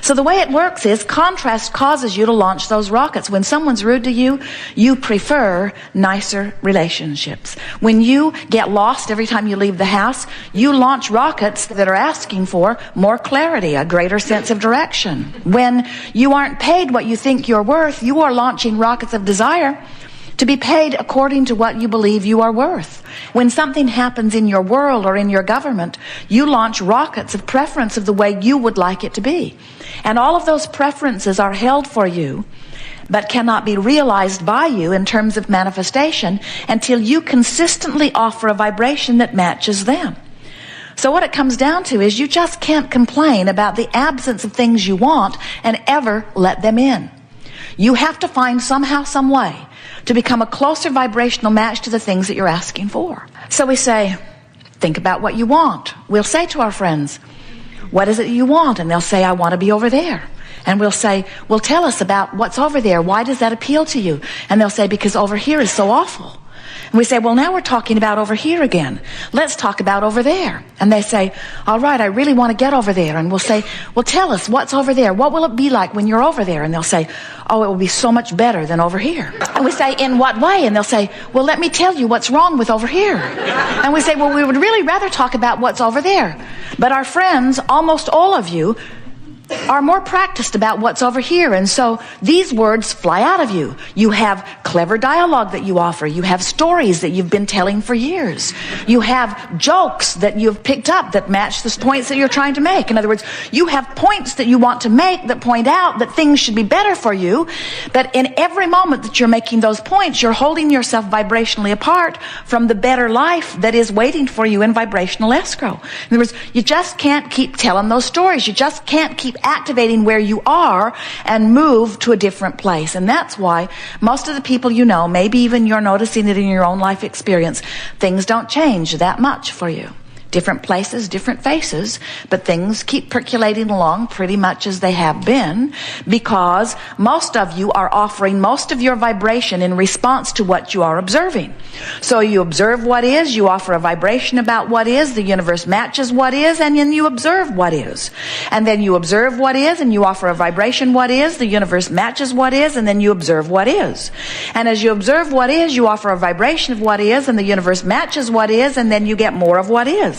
So the way it works is contrast causes you to launch those rockets. When someone's rude to you, you prefer nicer relationships. When you get lost every time you leave the house, you launch rockets that are asking for more clarity, a greater sense of direction. When you aren't paid what you think you're worth, you are launching rockets of desire to be paid according to what you believe you are worth. When something happens in your world or in your government, you launch rockets of preference of the way you would like it to be. And all of those preferences are held for you, but cannot be realized by you in terms of manifestation until you consistently offer a vibration that matches them. So what it comes down to is you just can't complain about the absence of things you want and ever let them in. You have to find somehow, some way to become a closer vibrational match to the things that you're asking for. So we say, think about what you want. We'll say to our friends, what is it you want? And they'll say, I want to be over there. And we'll say, well, tell us about what's over there. Why does that appeal to you? And they'll say, because over here is so awful. And we say, well, now we're talking about over here again. Let's talk about over there. And they say, all right, I really want to get over there. And we'll say, well, tell us what's over there. What will it be like when you're over there? And they'll say, oh, it will be so much better than over here. And we say, in what way? And they'll say, well, let me tell you what's wrong with over here. And we say, well, we would really rather talk about what's over there. But our friends, almost all of you, are more practiced about what's over here, and so these words fly out of you. You have clever dialogue that you offer. You have stories that you've been telling for years. You have jokes that you've picked up that match the points that you're trying to make. In other words, you have points that you want to make that point out that things should be better for you, but in every moment that you're making those points, you're holding yourself vibrationally apart from the better life that is waiting for you in vibrational escrow. In other words, you just can't keep telling those stories. You just can't keep activating where you are and move to a different place. And that's why most of the people you know, maybe even you're noticing it in your own life experience, things don't change that much for you. Different places, different faces, but things keep percolating along pretty much as they have been, because most of you are offering most of your vibration in response to what you are observing. So you observe what is, you offer a vibration about what is, the universe matches what is, and then you observe what is. And then you observe what is, and you offer a vibration what is, the universe matches what is, and then you observe what is. And as you observe what is, you offer a vibration of what is, and the universe matches what is, and then you get more of what is.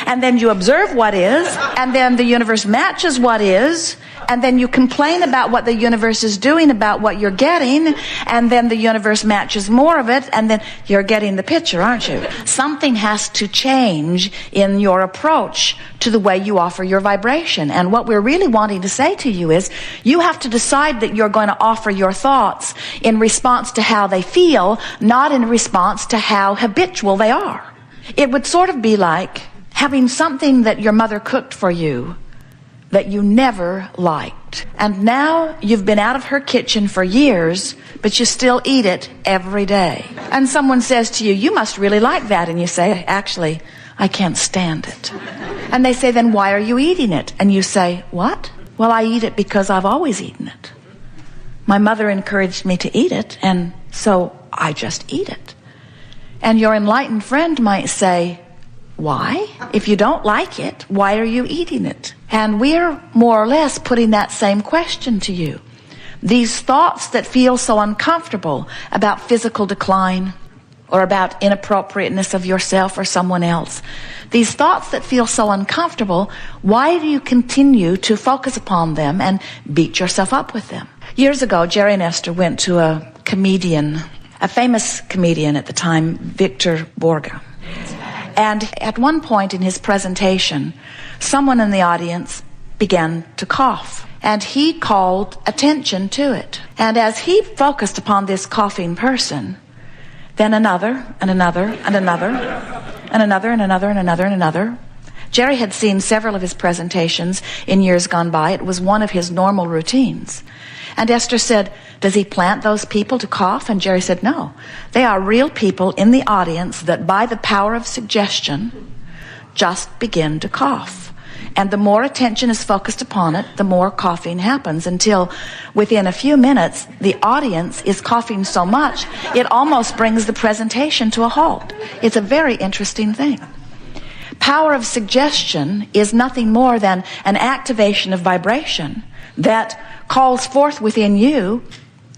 And then you observe what is, and then the universe matches what is, and then you complain about what the universe is doing about what you're getting, and then the universe matches more of it, and then you're getting the picture, aren't you? Something has to change in your approach to the way you offer your vibration. And what we're really wanting to say to you is, you have to decide that you're going to offer your thoughts in response to how they feel, not in response to how habitual they are. It would sort of be like having something that your mother cooked for you that you never liked. And now you've been out of her kitchen for years, but you still eat it every day. And someone says to you, you must really like that. And you say, actually, I can't stand it. And they say, then why are you eating it? And you say, what? Well, I eat it because I've always eaten it. My mother encouraged me to eat it, and so I just eat it. And your enlightened friend might say, why? If you don't like it, why are you eating it? And we're more or less putting that same question to you. These thoughts that feel so uncomfortable about physical decline or about inappropriateness of yourself or someone else, these thoughts that feel so uncomfortable, why do you continue to focus upon them and beat yourself up with them? Years ago, Jerry and Esther went to a comedian, a famous comedian at the time, Victor Borge. And at one point in his presentation, someone in the audience began to cough. And he called attention to it. And as he focused upon this coughing person, then another, and another, and another, and another, and another, and another, and another. Jerry had seen several of his presentations in years gone by. It was one of his normal routines. And Esther said, does he plant those people to cough? And Jerry said, no. They are real people in the audience that by the power of suggestion just begin to cough. And the more attention is focused upon it, the more coughing happens, until within a few minutes, the audience is coughing so much, it almost brings the presentation to a halt. It's a very interesting thing. Power of suggestion is nothing more than an activation of vibration that calls forth within you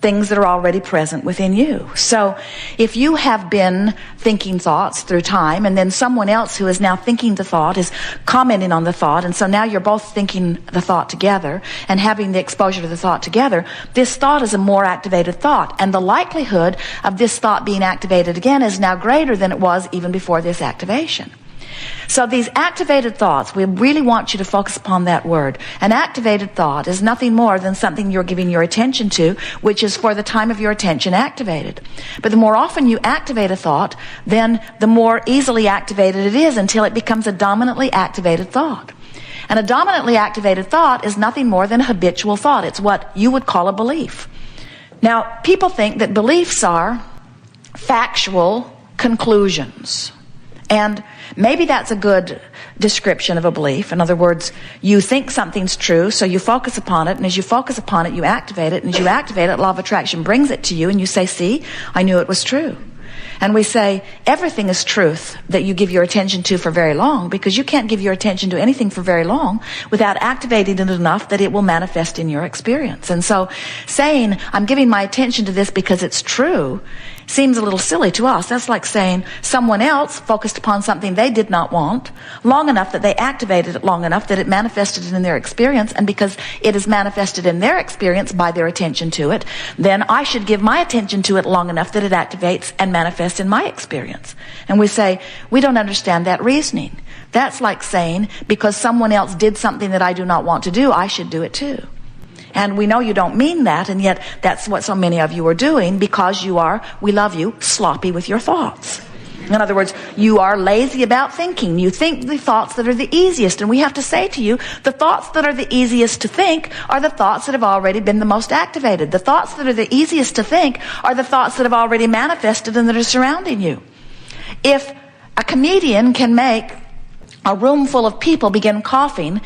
things that are already present within you. So if you have been thinking thoughts through time, and then someone else who is now thinking the thought is commenting on the thought, and so now you're both thinking the thought together and having the exposure to the thought together, this thought is a more activated thought, and the likelihood of this thought being activated again is now greater than it was even before this activation. So these activated thoughts, we really want you to focus upon that word. An activated thought is nothing more than something you're giving your attention to, which is for the time of your attention activated. But the more often you activate a thought, then the more easily activated it is until it becomes a dominantly activated thought. And a dominantly activated thought is nothing more than a habitual thought. It's what you would call a belief. Now, people think that beliefs are factual conclusions. And maybe that's a good description of a belief. In other words, you think something's true, so you focus upon it, and as you focus upon it, you activate it, and as you activate it, law of attraction brings it to you, and you say, see, I knew it was true. And we say, everything is truth that you give your attention to for very long, because you can't give your attention to anything for very long without activating it enough that it will manifest in your experience. And so saying, I'm giving my attention to this because it's true, seems a little silly to us. That's like saying someone else focused upon something they did not want long enough that they activated it long enough that it manifested in their experience, and because it is manifested in their experience by their attention to it, then I should give my attention to it long enough that it activates and manifests in my experience. And we say, we don't understand that reasoning. That's like saying, because someone else did something that I do not want to do, I should do it too. And we know you don't mean that, and yet that's what so many of you are doing, because you are, we love you, sloppy with your thoughts. In other words, you are lazy about thinking. You think the thoughts that are the easiest, and we have to say to you, the thoughts that are the easiest to think are the thoughts that have already been the most activated. The thoughts that are the easiest to think are the thoughts that have already manifested and that are surrounding you. If a comedian can make a room full of people begin coughing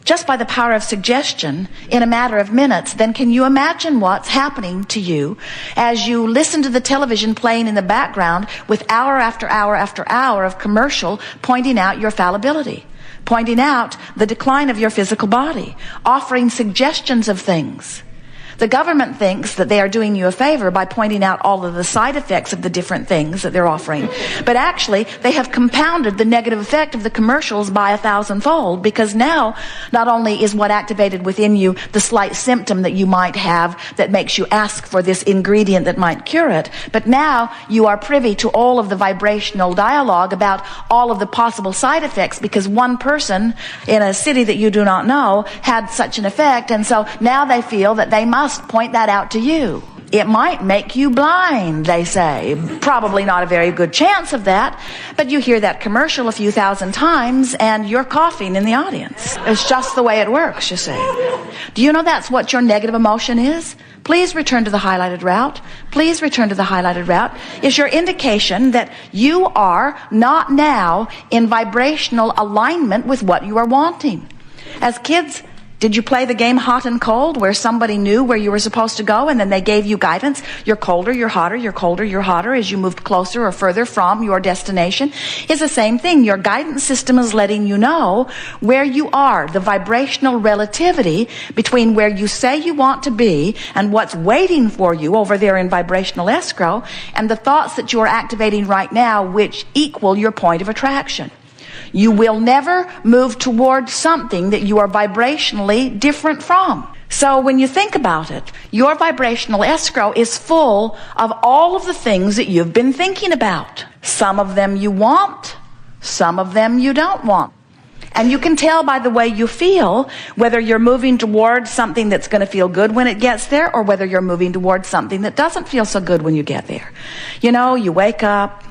just by the power of suggestion in a matter of minutes, then can you imagine what's happening to you as you listen to the television playing in the background with hour after hour after hour of commercial pointing out your fallibility, pointing out the decline of your physical body, offering suggestions of things? The government thinks that they are doing you a favor by pointing out all of the side effects of the different things that they're offering. But actually, they have compounded the negative effect of the commercials by 1,000-fold, because now, not only is what activated within you the slight symptom that you might have that makes you ask for this ingredient that might cure it, but now you are privy to all of the vibrational dialogue about all of the possible side effects, because one person in a city that you do not know had such an effect, and so now they feel that they must point that out to you. It might make you blind, they say. Probably not a very good chance of that, but you hear that commercial a few thousand times and you're coughing in the audience. It's just the way it works, you see. Do you know that's what your negative emotion is? Please return to the highlighted route. Please return to the highlighted route. Is your indication that you are not now in vibrational alignment with what you are wanting. As kids, did you play the game hot and cold, where somebody knew where you were supposed to go and then they gave you guidance? You're colder, you're hotter, you're colder, you're hotter as you moved closer or further from your destination. It's the same thing. Your guidance system is letting you know where you are, the vibrational relativity between where you say you want to be and what's waiting for you over there in vibrational escrow, and the thoughts that you're activating right now, which equal your point of attraction. You will never move toward something that you are vibrationally different from. So when you think about it, your vibrational escrow is full of all of the things that you've been thinking about. Some of them you want, some of them you don't want. And you can tell by the way you feel whether you're moving towards something that's going to feel good when it gets there, or whether you're moving towards something that doesn't feel so good when you get there. You know, you wake up,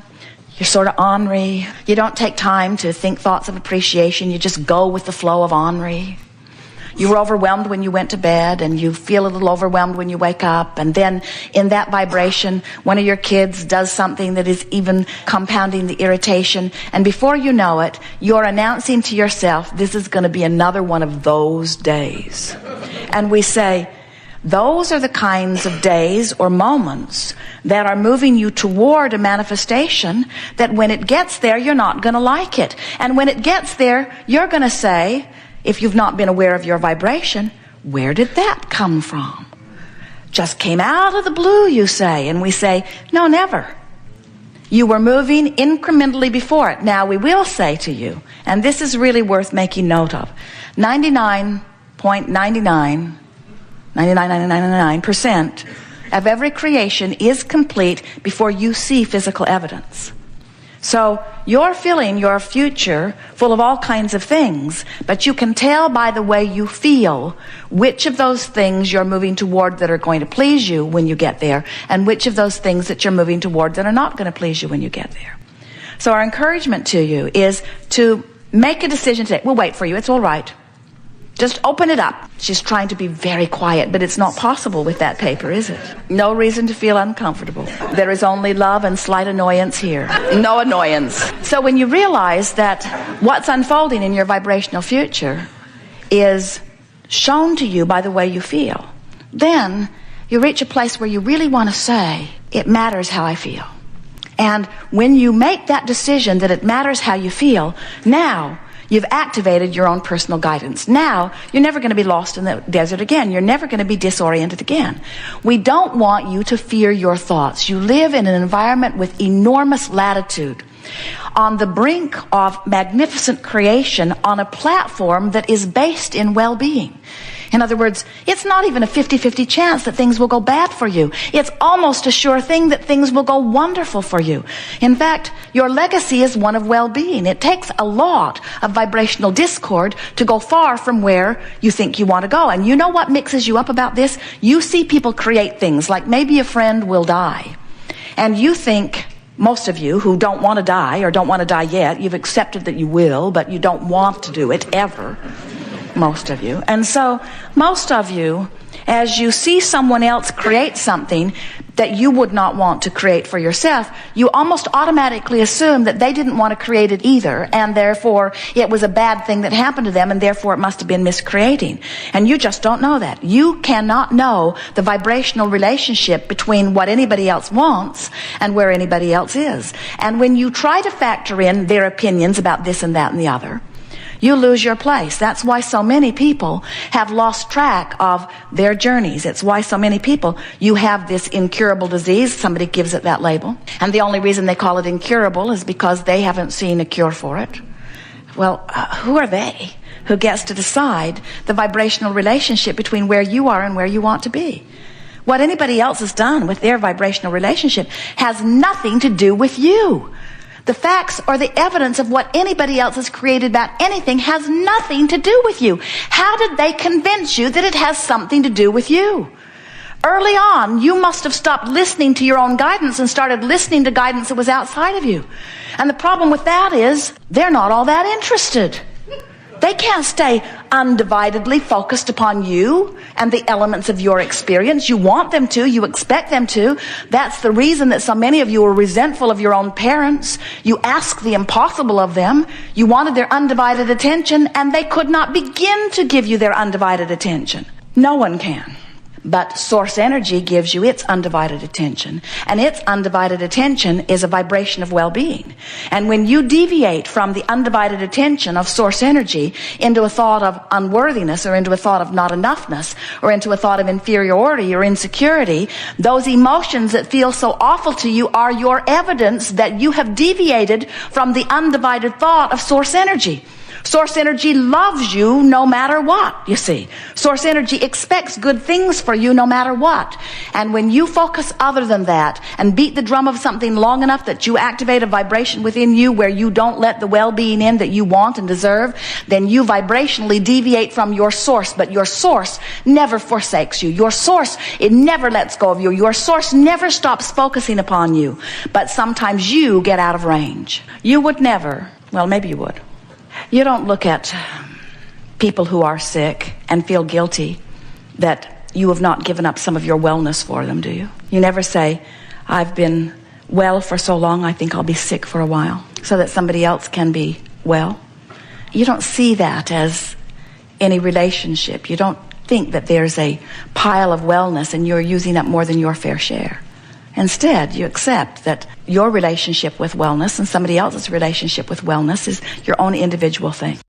you're sort of ornery. You don't take time to think thoughts of appreciation. You just go with the flow of ornery. You were overwhelmed when you went to bed, and you feel a little overwhelmed when you wake up. And then in that vibration, one of your kids does something that is even compounding the irritation. And before you know it, you're announcing to yourself, this is going to be another one of those days. And we say, Those are the kinds of days or moments that are moving you toward a manifestation that when it gets there, you're not going to like it. And when it gets there, you're going to say, if you've not been aware of your vibration, where did that come from? Just came out of the blue, you say. And we say, no, never. You were moving incrementally before it. Now, we will say to you, and this is really worth making note of, 99.99% of every creation is complete before you see physical evidence. So you're filling your future full of all kinds of things, but you can tell by the way you feel which of those things you're moving toward that are going to please you when you get there, and which of those things that you're moving toward that are not going to please you when you get there. So our encouragement to you is to make a decision today. We'll wait for you. It's all right. Just open it up. She's trying to be very quiet, but it's not possible with that paper, is it? No reason to feel uncomfortable. There is only love and slight annoyance here. No annoyance. So when you realize that what's unfolding in your vibrational future is shown to you by the way you feel, then you reach a place where you really want to say, it matters how I feel. And when you make that decision that it matters how you feel, now you've activated your own personal guidance. Now, you're never going to be lost in the desert again. You're never going to be disoriented again. We don't want you to fear your thoughts. You live in an environment with enormous latitude, on the brink of magnificent creation, on a platform that is based in well-being. In other words, it's not even a 50-50 chance that things will go bad for you. It's almost a sure thing that things will go wonderful for you. In fact, your legacy is one of well-being. It takes a lot of vibrational discord to go far from where you think you want to go. And you know what mixes you up about this? You see people create things like maybe a friend will die. And you think, most of you who don't want to die or don't want to die yet, you've accepted that you will, but you don't want to do it ever. Most of you. And so most of you, as you see someone else create something that you would not want to create for yourself, you almost automatically assume that they didn't want to create it either, and therefore it was a bad thing that happened to them, and therefore it must have been miscreating. And you just don't know that. You cannot know the vibrational relationship between what anybody else wants and where anybody else is. And when you try to factor in their opinions about this and that and the other, you lose your place. That's why so many people have lost track of their journeys. It's why so many people, you have this incurable disease, somebody gives it that label, and the only reason they call it incurable is because they haven't seen a cure for it. Well, who are they who gets to decide the vibrational relationship between where you are and where you want to be? What anybody else has done with their vibrational relationship has nothing to do with you. The facts or the evidence of what anybody else has created about anything has nothing to do with you. How did they convince you that it has something to do with you? Early on, you must have stopped listening to your own guidance and started listening to guidance that was outside of you. And the problem with that is they're not all that interested. They can't stay undividedly focused upon you and the elements of your experience. You want them to. You expect them to. That's the reason that so many of you are resentful of your own parents. You ask the impossible of them. You wanted their undivided attention, and they could not begin to give you their undivided attention. No one can. But source energy gives you its undivided attention. And its undivided attention is a vibration of well-being. And when you deviate from the undivided attention of source energy into a thought of unworthiness, or into a thought of not enoughness, or into a thought of inferiority or insecurity, those emotions that feel so awful to you are your evidence that you have deviated from the undivided thought of source energy. Source energy loves you no matter what, you see. Source energy expects good things for you no matter what. And when you focus other than that and beat the drum of something long enough that you activate a vibration within you where you don't let the well-being in that you want and deserve, then you vibrationally deviate from your source. But your source never forsakes you. Your source, it never lets go of you. Your source never stops focusing upon you. But sometimes you get out of range. You would never, well, maybe you would. You don't look at people who are sick and feel guilty that you have not given up some of your wellness for them, do you? You never say, I've been well for so long, I think I'll be sick for a while, so that somebody else can be well. You don't see that as any relationship. You don't think that there's a pile of wellness and you're using up more than your fair share. Instead, you accept that your relationship with wellness and somebody else's relationship with wellness is your own individual thing.